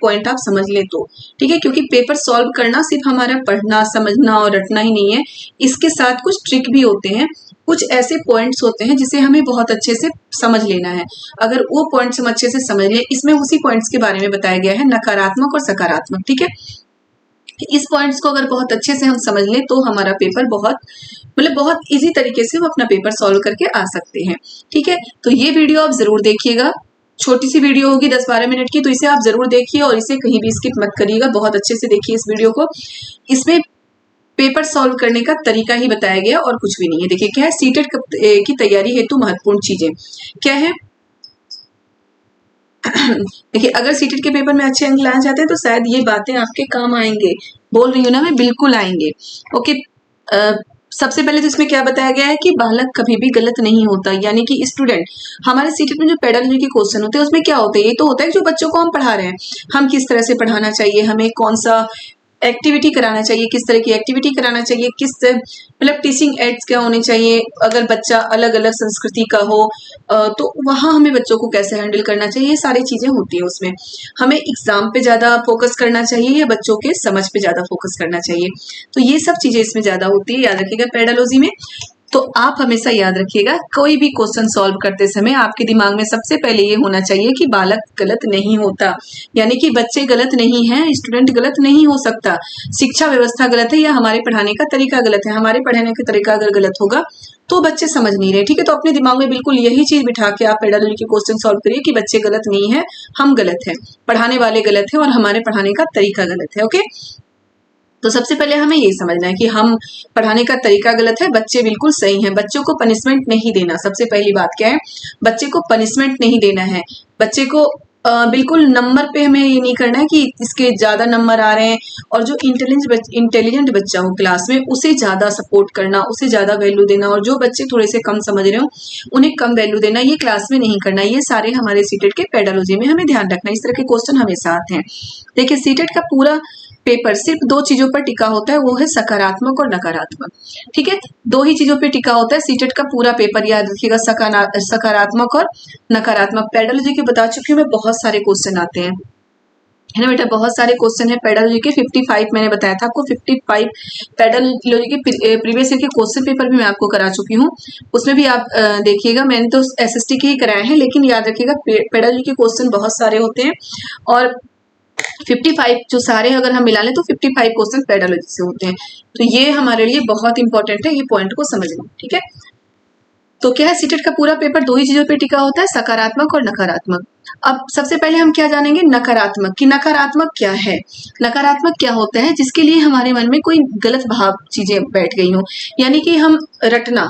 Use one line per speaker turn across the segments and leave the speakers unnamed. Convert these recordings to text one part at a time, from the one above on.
Point आप समझ ले तो ठीक है, क्योंकि पेपर सॉल्व करना सिर्फ हमारा पढ़ना समझना और रटना ही नहीं है, इसके साथ कुछ ट्रिक भी होते हैं, कुछ ऐसे पॉइंट्स होते हैं जिसे हमें बहुत अच्छे से समझ लेना है। अगर वो पॉइंट्स हम अच्छे से समझ लें, इसमें उसी पॉइंट्स के बारे में बताया गया है, नकारात्मक और सकारात्मक, ठीक है। इस पॉइंट्स को अगर बहुत अच्छे से हम समझ लें तो हमारा पेपर बहुत इजी तरीके से हम अपना पेपर सॉल्व करके आ सकते हैं, ठीक है। तो ये वीडियो आप जरूर देखिएगा, छोटी सी वीडियो होगी 10-12 मिनट की, तो इसे आप जरूर देखिए और इसे कहीं भी स्किप मत करिएगा, बहुत अच्छे से देखिए इस वीडियो को। इसमें पेपर सॉल्व करने का तरीका ही बताया गया और कुछ भी नहीं है। देखिए क्या है, सीटेट की तैयारी हेतु महत्वपूर्ण चीजें क्या है। देखिए अगर सीटेट के पेपर में अच्छे अंक लाना चाहते हैं तो शायद ये बातें आपके काम आएंगे, बोल रही हूँ ना मैं, बिल्कुल आएंगे। ओके, सबसे पहले तो इसमें क्या बताया गया है कि बालक कभी भी गलत नहीं होता, यानी कि स्टूडेंट, हमारे सीटेट में जो पेडालॉजी के क्वेश्चन होते हैं उसमें क्या होता है, ये तो होता है कि जो बच्चों को हम पढ़ा रहे हैं, हम किस तरह से पढ़ाना चाहिए, हमें कौन सा एक्टिविटी कराना चाहिए, किस तरह की एक्टिविटी कराना चाहिए, किस मतलब टीचिंग एड्स क्या होने चाहिए, अगर बच्चा अलग अलग संस्कृति का हो तो वहां हमें बच्चों को कैसे हैंडल करना चाहिए, ये सारी चीजें होती है उसमें। हमें एग्जाम पे ज्यादा फोकस करना चाहिए या बच्चों के समझ पे ज्यादा फोकस करना चाहिए, तो ये सब चीजें इसमें ज्यादा होती है, याद रखिएगा पेडालॉजी में। तो आप हमेशा याद रखिएगा कोई भी क्वेश्चन सॉल्व करते समय आपके दिमाग में सबसे पहले ये होना चाहिए कि बालक गलत नहीं होता, यानी कि बच्चे गलत नहीं हैं, स्टूडेंट गलत नहीं हो सकता, शिक्षा व्यवस्था गलत है या हमारे पढ़ाने का तरीका गलत है। हमारे पढ़ाने का तरीका अगर गलत होगा तो बच्चे समझ नहीं रहे, ठीक है। तो अपने दिमाग में बिल्कुल यही चीज बिठा के आप पेडालॉजी के क्वेश्चन सॉल्व करिए कि बच्चे गलत नहीं है, हम गलत है, पढ़ाने वाले गलत है और हमारे पढ़ाने का तरीका गलत है। ओके, तो सबसे पहले हमें ये समझना है कि हम पढ़ाने का तरीका गलत है, बच्चे बिल्कुल सही हैं। बच्चों को पनिशमेंट नहीं देना, सबसे पहली बात क्या है, बच्चे को पनिशमेंट नहीं देना है। बच्चे को बिल्कुल नंबर पे हमें ये नहीं करना है कि इसके ज्यादा नंबर आ रहे हैं, और जो इंटेलिजेंट बच्चा हो क्लास में उसे ज्यादा सपोर्ट करना, उसे ज्यादा वैल्यू देना, और जो बच्चे थोड़े से कम समझ रहे हो उन्हें कम वैल्यू देना, ये क्लास में नहीं करना। ये सारे हमारे सीटेट के पेडालॉजी में हमें ध्यान रखना, इस तरह के क्वेश्चन हमेशा आते हैं। देखिए सीटेट का पूरा पेपर सिर्फ दो चीजों पर टिका होता है, वो है सकारात्मक और नकारात्मक, ठीक है। दो ही चीजों पे टिका होता है सीटेट का पूरा पेपर, याद रखिएगा, सकारात्मक और नकारात्मक। पेडालॉजी के बता चुकी हूँ मैं, बहुत सारे क्वेश्चन आते हैं, है ना बेटा, बहुत सारे क्वेश्चन है पेडालॉजी के। 55 मैंने बताया था आपको, 55 पेडालॉजी के प्रीवियस ईयर के क्वेश्चन पेपर भी मैं आपको करा चुकी हूँ, उसमें भी आप देखिएगा। मैंने तो एसएसटी के ही कराए हैं, लेकिन याद रखिएगा पेडालॉजी के क्वेश्चन बहुत सारे होते हैं, और 55 जो सारे अगर हम मिला लें तो 55 क्वेश्चन पेडालॉजी से होते हैं। तो ये हमारे लिए बहुत इंपॉर्टेंट है, ये पॉइंट को समझना, ठीक है। तो क्या है, सीटेट का पूरा पेपर दो ही चीजों पे टिका होता है, सकारात्मक और नकारात्मक। अब सबसे पहले हम क्या जानेंगे, नकारात्मक, कि नकारात्मक क्या है। नकारात्मक क्या होता है, जिसके लिए हमारे मन में कोई गलत भाव चीजें बैठ गई हो, यानी कि हम रटना,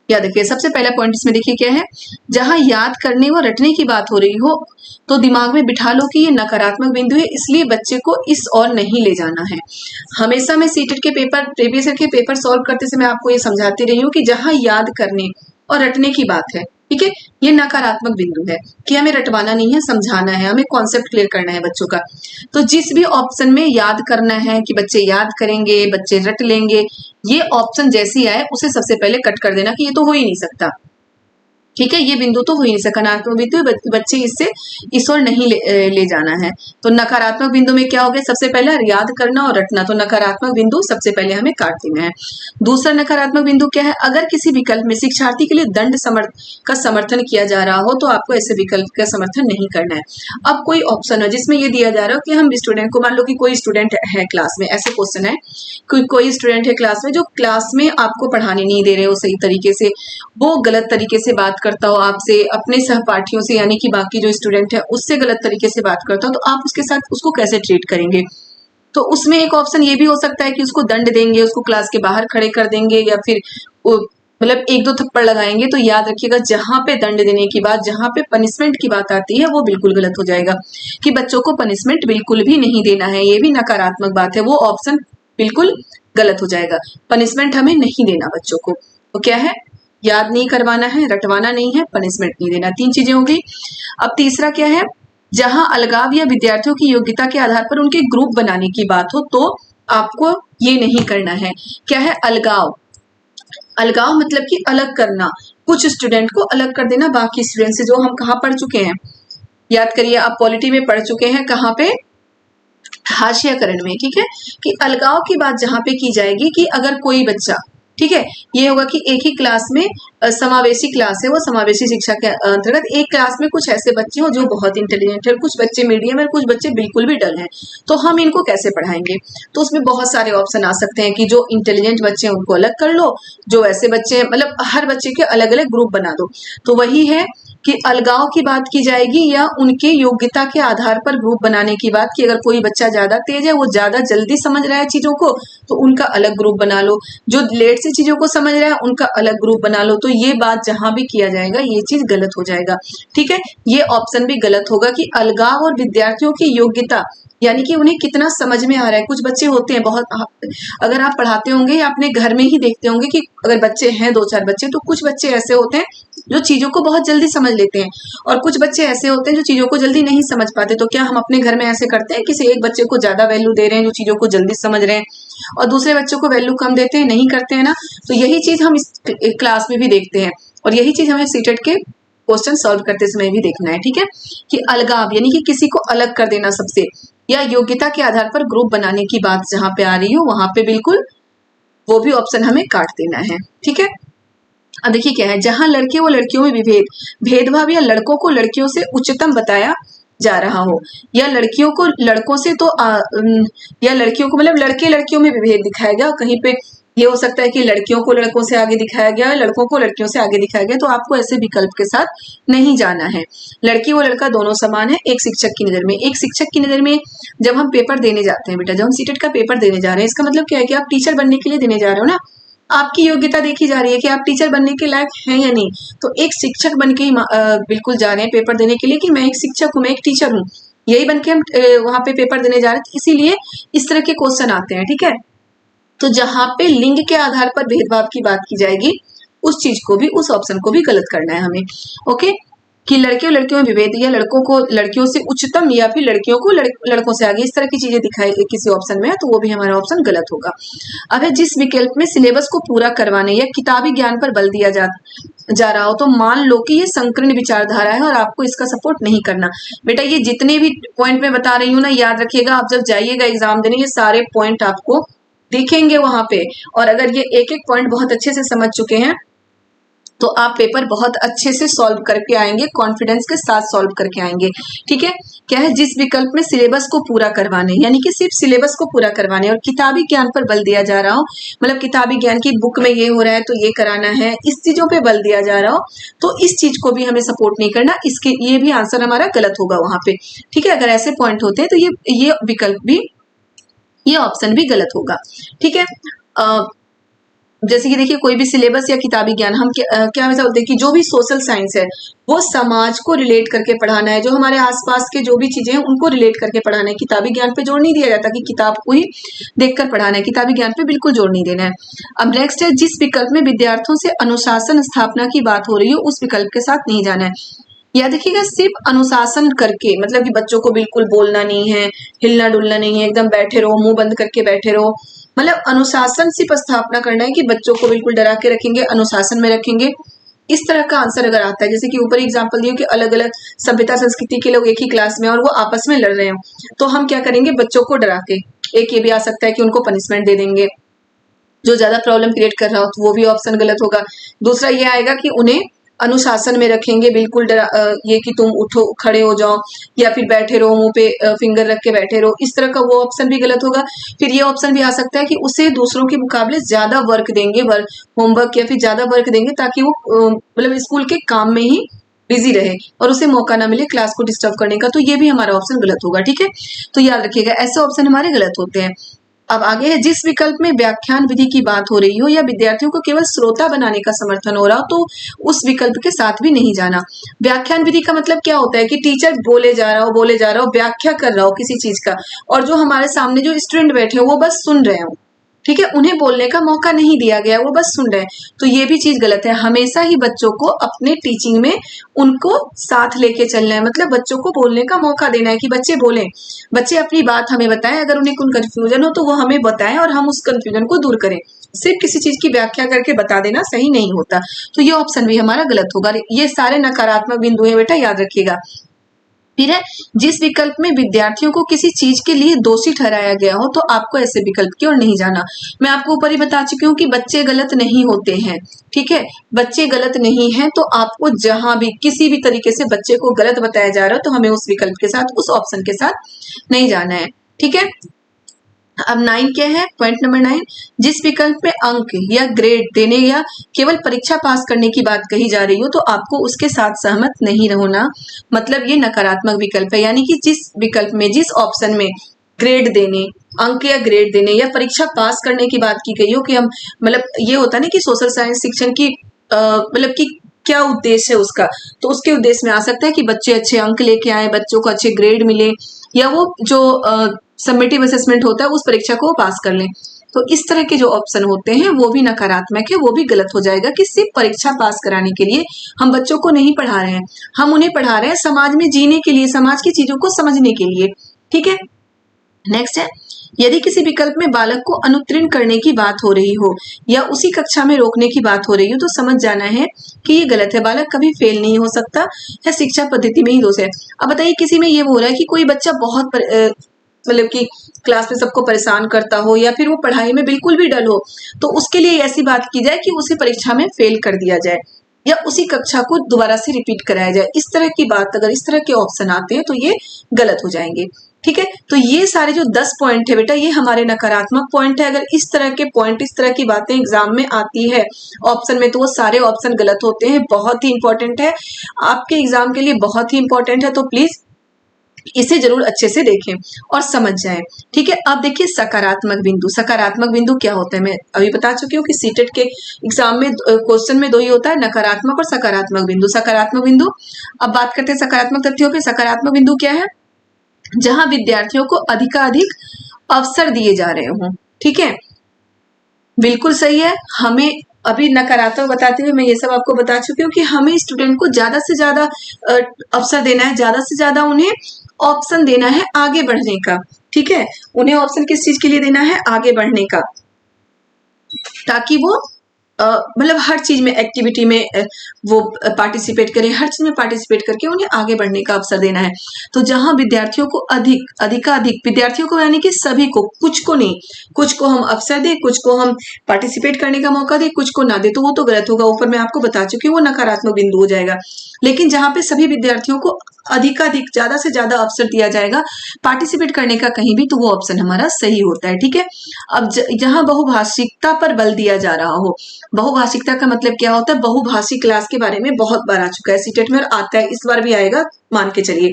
याद रखिए सबसे पहला पॉइंट इसमें देखिए क्या है, जहां याद करने व रटने की बात हो रही हो तो दिमाग में बिठा लो कि ये नकारात्मक बिंदु है, इसलिए बच्चे को इस ओर नहीं ले जाना है। हमेशा मैं सीटेट के पेपर, प्रीवियस ईयर के पेपर सॉल्व करते समय आपको ये समझाती रही हूँ कि जहां याद करने और रटने की बात है, ठीक है, ये नकारात्मक बिंदु है कि हमें रटवाना नहीं है, समझाना है, हमें कॉन्सेप्ट क्लियर करना है बच्चों का। तो जिस भी ऑप्शन में याद करना है कि बच्चे याद करेंगे, बच्चे रट लेंगे, ये ऑप्शन जैसे ही आए उसे सबसे पहले कट कर देना कि ये तो हो ही नहीं सकता, ठीक है, ये बिंदु तो हो ही नहीं सकता, नकारात्मक बिंदु, बच्चे इससे इस ओर नहीं ले जाना है। तो नकारात्मक बिंदु में क्या हो गया, सबसे पहले याद करना और रटना, तो नकारात्मक बिंदु सबसे पहले हमें काट देना है। दूसरा नकारात्मक बिंदु क्या है, अगर किसी विकल्प में शिक्षार्थी के लिए दंड का समर्थन किया जा रहा हो तो आपको ऐसे विकल्प का समर्थन नहीं करना है। अब कोई ऑप्शन है जिसमें ये दिया जा रहा हो कि हम स्टूडेंट को, मान लो कि कोई स्टूडेंट है क्लास में, ऐसे क्वेश्चन है, कोई स्टूडेंट है क्लास में जो क्लास में आपको पढ़ाने नहीं दे रहे हो सही तरीके से, वो गलत तरीके से बात करता हो आपसे, अपने सहपाठियों से यानी कि बाकी जो स्टूडेंट है उससे गलत तरीके से बात करता हो, तो आप उसके साथ उसको कैसे ट्रीट करेंगे। तो उसमें एक ऑप्शन ये भी हो सकता है कि उसको दंड देंगे, उसको क्लास के बाहर खड़े कर देंगे, या फिर मतलब 1-2 थप्पड़ लगाएंगे। तो याद रखिएगा जहां पे दंड देने की बात, जहां पे पनिशमेंट की बात आती है वो बिल्कुल गलत हो जाएगा, कि बच्चों को पनिशमेंट बिल्कुल भी नहीं देना है, ये भी नकारात्मक बात है, वो ऑप्शन बिल्कुल गलत हो जाएगा। पनिशमेंट हमें नहीं देना बच्चों को, तो क्या है, याद नहीं करवाना है, रटवाना नहीं है, पनिशमेंट नहीं देना, 3 चीजें हो गई। अब तीसरा क्या है, जहां अलगाव या विद्यार्थियों की योग्यता के आधार पर उनके ग्रुप बनाने की बात हो तो आपको ये नहीं करना है। क्या है, अलगाव, अलगाव मतलब कि अलग करना, कुछ स्टूडेंट को अलग कर देना बाकी स्टूडेंट से, जो हम कहाँ पढ़ चुके हैं, याद करिए, आप पॉलिटी में पढ़ चुके हैं, कहाँ पे, हाशियाकरण में, ठीक है, कि अलगाव की बात जहां पे की जाएगी कि अगर कोई बच्चा, ठीक है, ये होगा कि एक ही क्लास में समावेशी क्लास है, वो समावेशी शिक्षा के अंतर्गत एक क्लास में कुछ ऐसे बच्चे हो जो बहुत इंटेलिजेंट है, कुछ बच्चे मीडियम है, कुछ बच्चे बिल्कुल भी डल हैं, तो हम इनको कैसे पढ़ाएंगे। तो उसमें बहुत सारे ऑप्शन आ सकते हैं कि जो इंटेलिजेंट बच्चे हैं उनको अलग कर लो, जो ऐसे बच्चे, मतलब हर बच्चे के अलग अलग ग्रुप बना दो। तो वही है कि अलगाव की बात की जाएगी या उनके योग्यता के आधार पर ग्रुप बनाने की बात, कि अगर कोई बच्चा ज्यादा तेज है, वो ज्यादा जल्दी समझ रहा है चीजों को, तो उनका अलग ग्रुप बना लो, जो लेट से चीजों को समझ रहा है उनका अलग ग्रुप बना लो। तो ये बात जहां भी किया जाएगा ये चीज गलत हो जाएगा, ठीक है। ये ऑप्शन भी गलत होगा कि अलगाव और विद्यार्थियों की योग्यता, यानी कि उन्हें कितना समझ में आ रहा है। कुछ बच्चे होते हैं बहुत, अगर आप पढ़ाते होंगे या अपने घर में ही देखते होंगे कि अगर बच्चे हैं 2-4 बच्चे, तो कुछ बच्चे ऐसे होते हैं जो चीजों को बहुत जल्दी समझ लेते हैं, और कुछ बच्चे ऐसे होते हैं जो चीजों को जल्दी नहीं समझ पाते। तो क्या हम अपने घर में ऐसे करते हैं, किसी एक बच्चे को ज्यादा वैल्यू दे रहे हैं जो चीजों को जल्दी समझ रहे हैं, और दूसरे बच्चों को वैल्यू कम देते हैं? नहीं करते हैं ना। तो यही चीज हम इस क्लास में भी देखते हैं, और यही चीज हमें सीटेट के क्वेश्चन सॉल्व करते समय भी देखना है, ठीक है, कि अलगाव यानी कि किसी को अलग कर देना सबसे, या योग्यता के आधार पर ग्रुप बनाने की बात जहां पे आ रही हो वहां पे बिल्कुल वो भी ऑप्शन हमें काट देना है, ठीक है। अब देखिए क्या है, जहां लड़के व लड़कियों में भेदभाव या लड़कों को लड़कियों से उच्चतम बताया जा रहा हो, या लड़कियों को लड़कों से तो या लड़कियों को, मतलब लड़के लड़कियों में विभेद दिखाया गया, कहीं पे ये हो सकता है कि लड़कियों को लड़कों से आगे दिखाया गया, लड़कों को लड़कियों से आगे दिखाया गया, तो आपको ऐसे विकल्प के साथ नहीं जाना है। लड़की व लड़का दोनों समान है एक शिक्षक की नजर में। एक शिक्षक की नजर में जब हम पेपर देने जाते हैं बेटा, जब हम सीटेट का पेपर देने जा रहे हैं, इसका मतलब क्या है कि आप टीचर बनने के लिए देने जा रहे हो ना, आपकी योग्यता देखी जा रही है कि आप टीचर बनने के लायक हैं या नहीं। तो एक शिक्षक बन के ही बिल्कुल जा रहे हैं पेपर देने के लिए कि मैं एक शिक्षक हूँ, मैं एक टीचर हूँ, यही बन के हम वहां पे पेपर देने जा रहे हैं। इसीलिए इस तरह के क्वेश्चन आते हैं, ठीक है। तो जहां पे लिंग के आधार पर भेदभाव की बात की जाएगी, उस चीज को भी, उस ऑप्शन को भी गलत करना है हमें, ओके। कि लड़के और लड़कियों में विभेद, या लड़कों को लड़कियों से उच्चतम, या फिर लड़कियों को लड़कों से आगे, इस तरह की चीजें दिखाई किसी ऑप्शन में है, तो वो भी हमारा ऑप्शन गलत होगा। अब है, जिस विकल्प में सिलेबस को पूरा करवाने या किताबी ज्ञान पर बल दिया जा रहा हो, तो मान लो कि ये संकीर्ण विचारधारा है और आपको इसका सपोर्ट नहीं करना। बेटा ये जितने भी पॉइंट मैं बता रही हूँ ना, याद रखिएगा, आप जब जाइएगा एग्जाम देने, ये सारे पॉइंट आपको दिखेंगे वहां पे, और अगर ये एक एक पॉइंट बहुत अच्छे से समझ चुके हैं तो आप पेपर बहुत अच्छे से सॉल्व करके आएंगे, कॉन्फिडेंस के साथ सॉल्व करके आएंगे, ठीक है। क्या है, जिस विकल्प में सिलेबस को पूरा करवाने, यानी कि सिर्फ सिलेबस को पूरा करवाने और किताबी ज्ञान पर बल दिया जा रहा हो, मतलब किताबी ज्ञान की बुक में ये हो रहा है तो ये कराना है, इस चीजों पे बल दिया जा रहा हो, तो इस चीज को भी हमें सपोर्ट नहीं करना, इसके ये भी आंसर हमारा गलत होगा वहां पे, ठीक है। अगर ऐसे पॉइंट होते हैं तो ये विकल्प भी, ये ऑप्शन भी गलत होगा, ठीक है। जैसे कि देखिए, कोई भी सिलेबस या किताबी ज्ञान, हम क्या वैसा बोलते हैं कि जो भी सोशल साइंस है वो समाज को रिलेट करके पढ़ाना है, जो हमारे आसपास के जो भी चीजें हैं उनको रिलेट करके पढ़ाना है। किताबी ज्ञान पे जोर नहीं दिया जाता कि किताब को ही देखकर पढ़ाना है, किताबी ज्ञान पे बिल्कुल जोर नहीं देना है। अब नेक्स्ट है, जिस विकल्प में विद्यार्थियों से अनुशासन स्थापना की बात हो रही हो उस विकल्प के साथ नहीं जाना है। या देखिएगा, सिर्फ अनुशासन करके, मतलब कि बच्चों को बिल्कुल बोलना नहीं है, हिलना डुलना नहीं है, एकदम बैठे रहो, मुंह बंद करके बैठे रहो, मतलब अनुशासन सिर्फ स्थापना करना है कि बच्चों को बिल्कुल डरा के रखेंगे, अनुशासन में रखेंगे, इस तरह का आंसर अगर आता है। जैसे कि ऊपर एग्जांपल दियो कि अलग अलग सभ्यता संस्कृति के लोग एक ही क्लास में और वो आपस में लड़ रहे हैं, तो हम क्या करेंगे, बच्चों को डरा के, एक ये भी आ सकता है कि उनको पनिशमेंट दे देंगे जो ज्यादा प्रॉब्लम क्रिएट कर रहा हो, तो वो भी ऑप्शन गलत होगा। दूसरा ये आएगा कि उन्हें अनुशासन में रखेंगे, बिल्कुल ये कि तुम उठो, खड़े हो जाओ, या फिर बैठे रहो, मुंह पे फिंगर रख के बैठे रहो, इस तरह का वो ऑप्शन भी गलत होगा। फिर ये ऑप्शन भी आ सकता है कि उसे दूसरों के मुकाबले ज्यादा वर्क देंगे, होमवर्क या फिर ज्यादा वर्क देंगे ताकि वो मतलब स्कूल के काम में ही बिजी रहे और उसे मौका ना मिले क्लास को डिस्टर्ब करने का, तो ये भी हमारा ऑप्शन गलत होगा, ठीक है। तो याद रखिएगा, ऐसे ऑप्शन हमारे गलत होते हैं। अब आगे है, जिस विकल्प में व्याख्यान विधि की बात हो रही हो या विद्यार्थियों को केवल श्रोता बनाने का समर्थन हो रहा हो, तो उस विकल्प के साथ भी नहीं जाना। व्याख्यान विधि का मतलब क्या होता है कि टीचर बोले जा रहा हो, व्याख्या कर रहा हो किसी चीज का, और जो हमारे सामने जो स्टूडेंट बैठे हो वो बस सुन रहे हो, ठीक है, उन्हें बोलने का मौका नहीं दिया गया, वो बस सुन रहे हैं, तो ये भी चीज गलत है। हमेशा ही बच्चों को अपने टीचिंग में उनको साथ लेके चलना है, मतलब बच्चों को बोलने का मौका देना है कि बच्चे बोलें, बच्चे अपनी बात हमें बताएं, अगर उन्हें कोई कंफ्यूजन हो तो वो हमें बताएं और हम उस कंफ्यूजन को दूर करें। सिर्फ किसी चीज की व्याख्या करके बता देना सही नहीं होता, तो ये ऑप्शन भी हमारा गलत होगा। ये सारे नकारात्मक बिंदु है बेटा, याद रखिएगा। फिर है जिस विकल्प में विद्यार्थियों को किसी चीज के लिए दोषी ठहराया गया हो तो आपको ऐसे विकल्प की ओर नहीं जाना। मैं आपको ऊपर ही बता चुकी हूँ कि बच्चे गलत नहीं होते हैं, ठीक है, बच्चे गलत नहीं हैं, तो आपको जहां भी किसी भी तरीके से बच्चे को गलत बताया जा रहा है तो हमें उस विकल्प के साथ, उस ऑप्शन के साथ नहीं जाना है, ठीक है। अब 9 क्या है, पॉइंट नंबर 9, जिस विकल्प में अंक या ग्रेड देने या केवल परीक्षा पास करने की बात कही जा रही हो तो आपको उसके साथ सहमत नहीं होना, मतलब ये नकारात्मक विकल्प है। यानी कि जिस विकल्प में, जिस ऑप्शन में ग्रेड देने, अंक या ग्रेड देने या परीक्षा पास करने की बात की गई हो कि हम, मतलब ये होता है ना कि सोशल साइंस शिक्षण की मतलब कि क्या उद्देश्य है उसका, तो उसके उद्देश्य में आ सकता है कि बच्चे अच्छे अंक लेके आए, बच्चों को अच्छे ग्रेड मिले, या वो जो सबमिटिव असेसमेंट होता है उस परीक्षा को पास कर लें। तो इस तरह के जो ऑप्शन होते हैं वो भी नकारात्मक है, वो भी गलत हो जाएगा कि सिर्फ परीक्षा पास कराने के लिए हम बच्चों को नहीं पढ़ा रहे हैं, हम उन्हें पढ़ा रहे हैं समाज में जीने के लिए, समाज की चीजों को समझने के लिए, ठीक है। नेक्स्ट है, यदि किसी विकल्प में बालक को अनुत्तीर्ण करने की बात हो रही हो या उसी कक्षा में रोकने की बात हो रही हो तो समझ जाना है कि ये गलत है, बालक कभी फेल नहीं हो सकता है, शिक्षा पद्धति में ही दोष है। अब बताइए किसी में ये हो रहा है कि कोई बच्चा बहुत मतलब कि क्लास में सबको परेशान करता हो या फिर वो पढ़ाई में बिल्कुल भी डल हो, तो उसके लिए ऐसी बात की जाए कि उसे परीक्षा में फेल कर दिया जाए या उसी कक्षा को दोबारा से रिपीट कराया जाए। इस तरह की बात, अगर इस तरह के ऑप्शन आते हैं तो ये गलत हो जाएंगे, ठीक है। तो ये सारे जो 10 पॉइंट है बेटा, ये हमारे नकारात्मक पॉइंट है। अगर इस तरह के पॉइंट, इस तरह की बातें एग्जाम में आती है ऑप्शन में, तो वो सारे ऑप्शन गलत होते हैं। बहुत ही इंपॉर्टेंट है, आपके एग्जाम के लिए बहुत ही इंपॉर्टेंट है, तो प्लीज इसे जरूर अच्छे से देखें और समझ जाएं, ठीक है। अब देखिए सकारात्मक बिंदु। सकारात्मक बिंदु क्या होता है, मैं अभी बता चुकी हूँ कि सीटेट के एग्जाम में क्वेश्चन में 2 ही होता है, नकारात्मक और सकारात्मक बिंदु। सकारात्मक बिंदु, अब बात करते हैं सकारात्मक तथ्यों पे। सकारात्मक बिंदु क्या है, जहां विद्यार्थियों को अधिकाधिक अवसर दिए जा रहे हों, ठीक है, बिल्कुल सही है। हमें अभी नकारात्मक बताते हुए मैं ये सब आपको बता चुकी हूँ कि हमें स्टूडेंट को ज्यादा से ज्यादा अवसर देना है, ज्यादा से ज्यादा उन्हें ऑप्शन देना है आगे बढ़ने का, ठीक है। उन्हें ऑप्शन किस चीज के लिए देना है, आगे बढ़ने का, ताकि वो मतलब हर चीज में, एक्टिविटी में वो पार्टिसिपेट करें, हर चीज में पार्टिसिपेट करके उन्हें आगे बढ़ने का अवसर देना है। तो जहां विद्यार्थियों को अधिकाधिक विद्यार्थियों को, यानी कि सभी को, कुछ को नहीं, कुछ को हम अवसर दें, कुछ को हम पार्टिसिपेट करने का मौका दें, कुछ को ना दे, तो वो तो गलत होगा। ऊपर मैं आपको बता चुकी हूँ वो नकारात्मक बिंदु हो जाएगा। लेकिन जहां पे सभी विद्यार्थियों को अधिकाधिक, ज्यादा से ज्यादा अवसर दिया जाएगा पार्टिसिपेट करने का कहीं भी, तो वो ऑप्शन हमारा सही होता है, ठीक है। अब जहां बहुभाषिकता पर बल दिया जा रहा हो, बहुभाषिकता का मतलब क्या होता है, बहुभाषी क्लास के बारे में बहुत बार आ चुका है सीटेट में और आता है, इस बार भी आएगा, मान के चलिए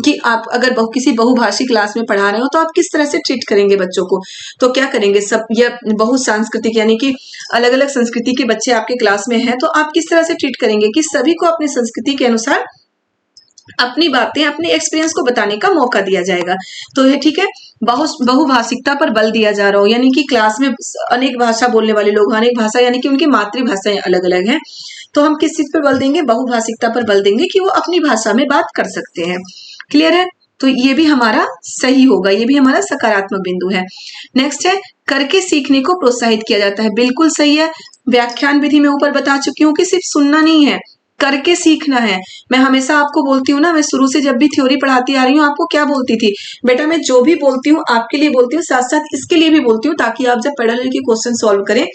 कि आप अगर किसी बहुभाषी क्लास में पढ़ा रहे हो तो आप किस तरह से ट्रीट करेंगे बच्चों को। तो क्या करेंगे, सब या बहुसांस्कृतिक, यानी कि अलग अलग संस्कृति के बच्चे आपके क्लास में हैं, तो आप किस तरह से ट्रीट करेंगे कि सभी को अपनी संस्कृति के अनुसार अपनी बातें, अपने एक्सपीरियंस को बताने का मौका दिया जाएगा। तो ये ठीक है, बहुभाषिकता पर बल दिया जा रहा हो, यानी कि क्लास में अनेक भाषा बोलने वाले लोग, अनेक भाषा यानी कि उनकी मातृभाषाएं अलग अलग हैं, तो हम किस चीज पर बल देंगे, बहुभाषिकता पर बल देंगे कि वो अपनी भाषा में बात कर सकते हैं। क्लियर है, तो ये भी हमारा सही होगा, ये भी हमारा सकारात्मक बिंदु है। नेक्स्ट है, करके सीखने को प्रोत्साहित किया जाता है। बिल्कुल सही है, व्याख्यान विधि में ऊपर बता चुकी हूँ कि सिर्फ सुनना नहीं है, करके सीखना है। मैं हमेशा आपको बोलती हूँ ना, मैं शुरू से जब भी थ्योरी पढ़ाती आ रही हूँ आपको क्या बोलती थी, बेटा मैं जो भी बोलती हूँ आपके लिए बोलती हूँ, साथ साथ इसके लिए भी बोलती हूँ, ताकि आप जब पैरेलल के क्वेश्चन सॉल्व करें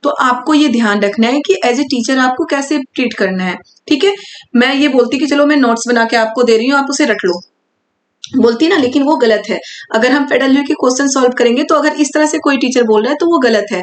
तो आपको ये ध्यान रखना है कि एज ए टीचर आपको कैसे ट्रीट करना है, ठीक है। मैं ये बोलती कि चलो मैं नोट्स बना के आपको दे रही हूँ, आप उसे रट लो, बोलती ना, लेकिन वो गलत है। अगर हम पैरेलल के क्वेश्चन सॉल्व करेंगे तो अगर इस तरह से कोई टीचर बोल रहा है तो वो गलत है।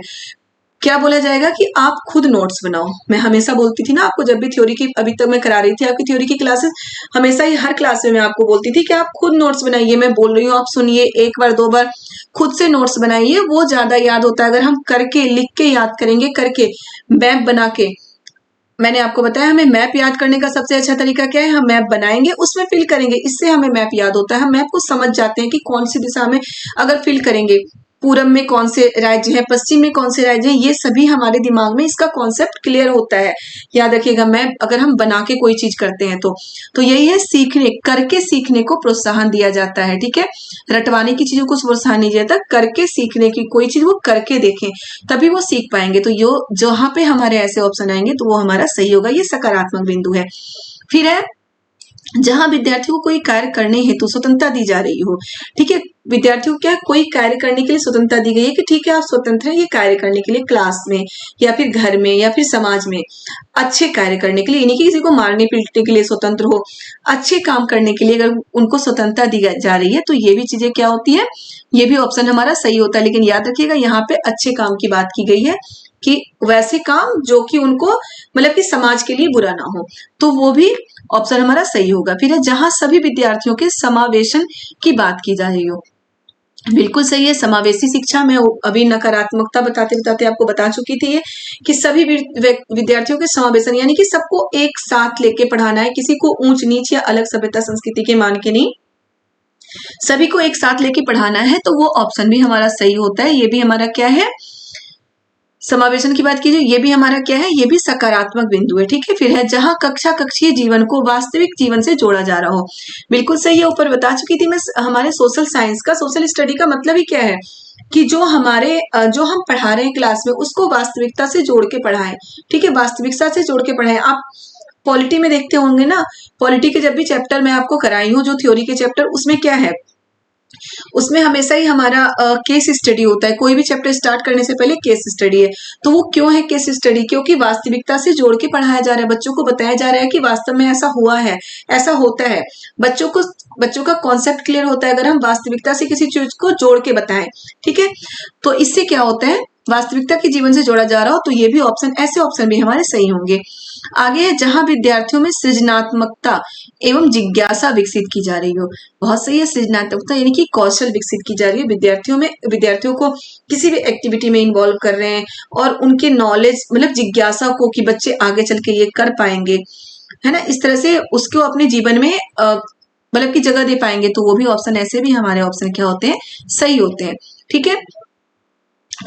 क्या बोला जाएगा कि आप खुद नोट्स बनाओ। मैं हमेशा बोलती थी ना आपको, जब भी थ्योरी की, अभी तक मैं करा रही थी आपकी थ्योरी की क्लासेस, हमेशा ही हर क्लास में मैं आपको बोलती थी कि आप खुद नोट्स बनाइए। मैं बोल रही हूँ, आप सुनिए, 1 बार 2 बार खुद से नोट्स बनाइए, वो ज्यादा याद होता है। अगर हम करके, लिख के याद करेंगे, करके मैप बना के, मैंने आपको बताया हमें मैप याद करने का सबसे अच्छा तरीका क्या है, हम मैप बनाएंगे, उसमें फिल करेंगे, इससे हमें मैप याद होता है। हम मैप को समझ जाते हैं कि कौन सी दिशा में अगर फिल करेंगे, पूरब में कौन से राज्य हैं, पश्चिम में कौन से राज्य हैं, ये सभी हमारे दिमाग में इसका कॉन्सेप्ट क्लियर होता है। याद रखिएगा, मैप अगर हम बना के कोई चीज करते हैं तो यही है सीखने, करके सीखने को प्रोत्साहन दिया जाता है, ठीक है। रटवाने की चीजों को प्रोत्साहन नहीं दिया जाता, करके सीखने की कोई चीज वो करके देखें, तभी वो सीख पाएंगे। तो यो जहां पे हमारे ऐसे ऑप्शन आएंगे तो वो हमारा सही होगा, ये सकारात्मक बिंदु है। फिर है जहां विद्यार्थियों को कोई कार्य करने हेतु स्वतंत्रता दी जा रही हो, ठीक है, विद्यार्थियों को क्या कोई कार्य करने के लिए स्वतंत्रता दी गई है कि ठीक है आप स्वतंत्र हैं ये कार्य करने के लिए, क्लास में या फिर घर में या फिर समाज में अच्छे कार्य करने के लिए, यानी कि किसी को मारने पीटने के लिए स्वतंत्र हो, अच्छे काम करने के लिए अगर उनको स्वतंत्रता दी जा रही है तो ये भी चीजें क्या होती है, ये भी ऑप्शन हमारा सही होता है। लेकिन याद रखिएगा यहाँ पे अच्छे काम की बात की गई है कि वैसे काम जो कि उनको मतलब कि समाज के लिए बुरा ना हो, तो वो भी ऑप्शन हमारा सही होगा। फिर है जहां सभी विद्यार्थियों के समावेशन की बात की जा रही हो, बिल्कुल सही है। समावेशी शिक्षा में अभी नकारात्मकता बताते बताते आपको बता चुकी थी ये कि सभी विद्यार्थियों के समावेशन यानी कि सबको एक साथ लेके पढ़ाना है, किसी को ऊंच नीच या अलग सभ्यता संस्कृति के मान के नहीं, सभी को एक साथ लेके पढ़ाना है, तो वो ऑप्शन भी हमारा सही होता है। ये भी हमारा क्या है, समावेशन की बात कीजिए, ये भी हमारा क्या है, ये भी सकारात्मक बिंदु है, ठीक है। फिर है जहां कक्षा कक्षीय जीवन को वास्तविक जीवन से जोड़ा जा रहा हो, बिल्कुल सही है, ऊपर बता चुकी थी मैं। हमारे सोशल साइंस का, सोशल स्टडी का मतलब ही क्या है कि जो हमारे जो हम पढ़ा रहे हैं क्लास में उसको वास्तविकता से जोड़ के पढ़ाएं, ठीक है, वास्तविकता से जोड़ के पढ़ाएं। आप पॉलिटी में देखते होंगे ना, पॉलिटी के जब भी चैप्टर मैं आपको कराई हूँ जो थ्योरी के चैप्टर, उसमें क्या है, उसमें हमेशा ही हमारा केस स्टडी होता है। कोई भी चैप्टर स्टार्ट करने से पहले केस स्टडी है। तो वो क्यों है केस स्टडी, क्योंकि वास्तविकता से जोड़ के पढ़ाया जा रहा है, बच्चों को बताया जा रहा है कि वास्तव में ऐसा हुआ है, ऐसा होता है। बच्चों का कॉन्सेप्ट क्लियर होता है अगर हम वास्तविकता से किसी चीज को जोड़ के बताएं, ठीक है। तो इससे क्या होता है, वास्तविकता के जीवन से जोड़ा जा रहा हो, तो ये भी ऑप्शन, ऐसे ऑप्शन भी हमारे सही होंगे। आगे है जहां विद्यार्थियों में सृजनात्मकता एवं जिज्ञासा विकसित की जा रही हो, बहुत सही है। सृजनात्मकता यानी कि कौशल विकसित की जा रही है विद्यार्थियों में, विद्यार्थियों को किसी भी एक्टिविटी में इन्वॉल्व कर रहे हैं और उनके नॉलेज मतलब जिज्ञासा को कि बच्चे आगे चल के ये कर पाएंगे, है ना, इस तरह से उसको अपने जीवन में मतलब की जगह दे पाएंगे, तो वो भी ऑप्शन, ऐसे भी हमारे ऑप्शन क्या होते हैं, सही होते हैं, ठीक है।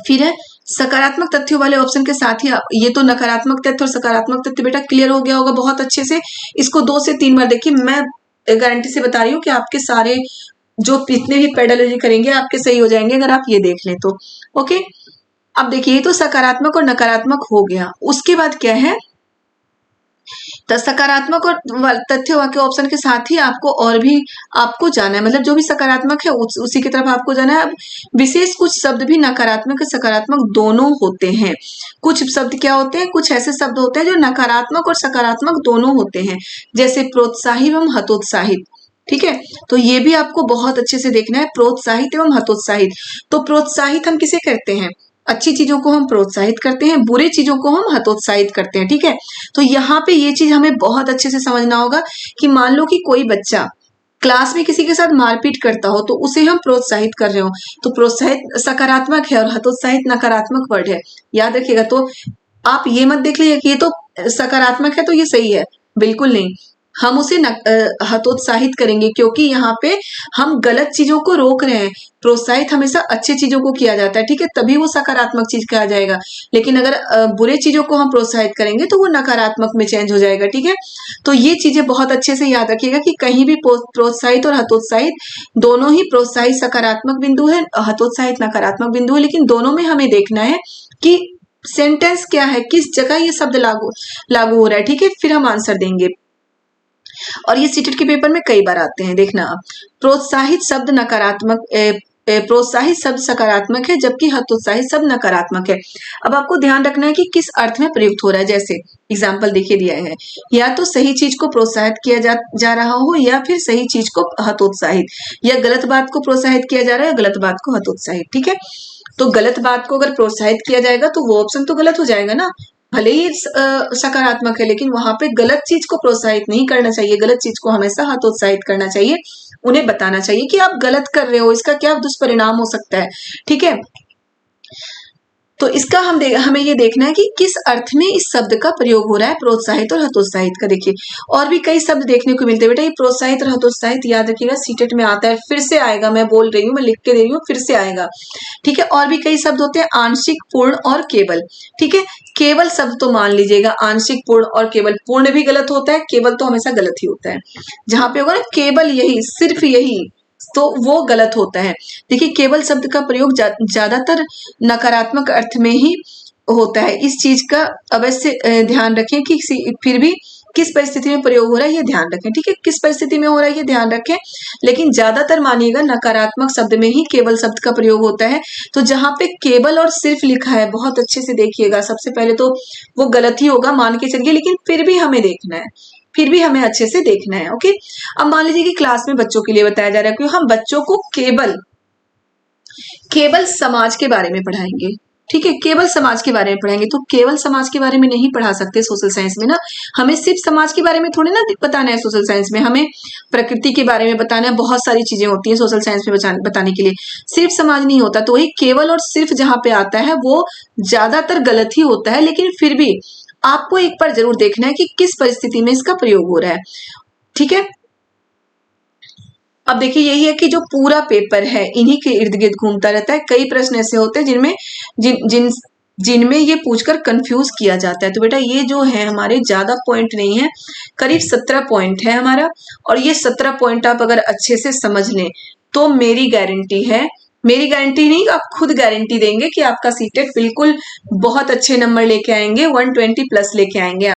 फिर है सकारात्मक तथ्यों वाले ऑप्शन के साथ ही ये तो नकारात्मक तथ्य और सकारात्मक तथ्य बेटा क्लियर हो गया होगा बहुत अच्छे से। इसको 2 से 3 बार देखिए, मैं गारंटी से बता रही हूँ कि आपके सारे जो जितने भी पेडालॉजी करेंगे आपके सही हो जाएंगे अगर आप ये देख लें तो। ओके, अब देखिए ये तो सकारात्मक और नकारात्मक हो गया, उसके बाद क्या है, तो सकारात्मक और तथ्य के ऑप्शन के साथ ही आपको और भी आपको जाना है, मतलब जो भी सकारात्मक है उसी की तरफ आपको जाना है। अब विशेष कुछ शब्द भी नकारात्मक और सकारात्मक दोनों होते हैं। कुछ शब्द क्या होते हैं, कुछ ऐसे शब्द होते हैं जो नकारात्मक और सकारात्मक दोनों होते हैं, जैसे प्रोत्साहित एवं हतोत्साहित, ठीक है। तो ये भी आपको बहुत अच्छे से देखना है, प्रोत्साहित एवं हतोत्साहित। तो प्रोत्साहित हम किसे करते हैं, अच्छी चीजों को हम प्रोत्साहित करते हैं, बुरे चीजों को हम हतोत्साहित करते हैं, ठीक है। तो यहाँ पे ये चीज हमें बहुत अच्छे से समझना होगा कि मान लो कि कोई बच्चा क्लास में किसी के साथ मारपीट करता हो तो उसे हम प्रोत्साहित कर रहे हो, तो प्रोत्साहित सकारात्मक है और हतोत्साहित नकारात्मक वर्ड है, याद रखिएगा। तो आप ये मत देख लीजिए कि ये तो सकारात्मक है तो ये सही है, बिल्कुल नहीं, हम उसे हतोत्साहित करेंगे क्योंकि यहाँ पे हम गलत चीजों को रोक रहे हैं। प्रोत्साहित हमेशा अच्छी चीजों को किया जाता है, ठीक है, तभी वो सकारात्मक चीज कहा जाएगा। लेकिन अगर बुरे चीजों को हम प्रोत्साहित करेंगे तो वो नकारात्मक में चेंज हो जाएगा, ठीक है। तो ये चीजें बहुत अच्छे से याद रखिएगा कि कहीं भी प्रोत्साहित और हतोत्साहित दोनों ही, प्रोत्साहित सकारात्मक बिंदु है, हतोत्साहित नकारात्मक बिंदु है, लेकिन दोनों में हमें देखना है कि सेंटेंस क्या है, किस जगह ये शब्द लागू हो रहा है, ठीक है, फिर हम आंसर देंगे। और ये सीटेट के पेपर में कई बार आते हैं, देखना आप। प्रोत्साहित शब्द नकारात्मक, प्रोत्साहित शब्द सकारात्मक है जबकि हतोत्साहित शब्द नकारात्मक है। अब आपको ध्यान रखना है कि किस अर्थ में प्रयुक्त हो रहा है, जैसे एग्जाम्पल देखिए दिया है, या तो सही चीज को प्रोत्साहित किया जा रहा हो या फिर सही चीज को हतोत्साहित, या गलत बात को प्रोत्साहित किया जा रहा है या गलत बात को हतोत्साहित, ठीक है। तो गलत बात को अगर प्रोत्साहित किया जाएगा तो वो ऑप्शन तो गलत हो जाएगा ना, भले ही सकारात्मक है, लेकिन वहां पे गलत चीज को प्रोत्साहित नहीं करना चाहिए, गलत चीज को हमेशा हतोत्साहित करना चाहिए, उन्हें बताना चाहिए कि आप गलत कर रहे हो, इसका क्या दुष्परिणाम हो सकता है, ठीक है। तो इसका हमें ये देखना है कि किस अर्थ में इस शब्द का प्रयोग हो रहा है, प्रोत्साहित और हतोत्साहित का। देखिए और भी कई शब्द देखने को मिलते हैं बेटा, ये प्रोत्साहित और हतोत्साहित याद रखिएगा, सीटेट में आता है, फिर से आएगा, मैं बोल रही हूँ, मैं लिख के दे रही हूँ, फिर से आएगा, ठीक है। और भी कई शब्द होते हैं, आंशिक, पूर्ण और केवल, ठीक है। केवल शब्द तो मान लीजिएगा, आंशिक, पूर्ण और केवल, पूर्ण भी गलत होता है, केवल तो हमेशा गलत ही होता है। जहां पे होगा ना केवल यही, सिर्फ यही, तो वो गलत होता है। देखिए केवल शब्द का प्रयोग ज्यादातर नकारात्मक अर्थ में ही होता है, इस चीज का अवश्य ध्यान रखें कि फिर भी किस परिस्थिति में प्रयोग हो रहा है ये ध्यान रखें, ठीक है, किस परिस्थिति में हो रहा है ये ध्यान रखें। लेकिन ज्यादातर मानिएगा नकारात्मक शब्द में ही केवल शब्द का प्रयोग होता है। तो जहां पे केवल और सिर्फ लिखा है बहुत अच्छे से देखिएगा, सबसे पहले तो वो गलत ही होगा मान के चलिए, लेकिन फिर भी हमें देखना है, फिर भी हमें अच्छे से देखना है। ओके, अब मान लीजिए कि क्लास में बच्चों के लिए बताया जा रहा है कि हम बच्चों को केवल समाज के बारे में पढ़ाएंगे, ठीक है, केवल समाज के बारे में पढ़ाएंगे। तो केवल समाज के बारे में नहीं पढ़ा सकते सोशल साइंस में ना, हमें सिर्फ समाज के बारे में थोड़ी ना बताना है सोशल साइंस में, हमें प्रकृति के बारे में बताना है, बहुत सारी चीजें होती है सोशल साइंस में बताने के लिए, सिर्फ समाज नहीं होता। तो वही केवल और सिर्फ जहां पे आता है वो ज्यादातर गलत ही होता है, लेकिन फिर भी आपको एक बार जरूर देखना है कि किस परिस्थिति में इसका प्रयोग हो रहा है, ठीक है। अब देखिए यही है कि जो पूरा पेपर है इन्हीं के इर्द गिर्द घूमता रहता है। कई प्रश्न ऐसे होते हैं जिनमें ये पूछकर कंफ्यूज किया जाता है। तो बेटा ये जो है हमारे ज्यादा पॉइंट नहीं है, करीब 17 पॉइंट है हमारा, और ये 17 पॉइंट आप अगर अच्छे से समझ लें तो मेरी गारंटी है, मेरी गारंटी नहीं, आप खुद गारंटी देंगे कि आपका सीटेट बिल्कुल बहुत अच्छे नंबर लेके आएंगे, 120 प्लस लेके आएंगे।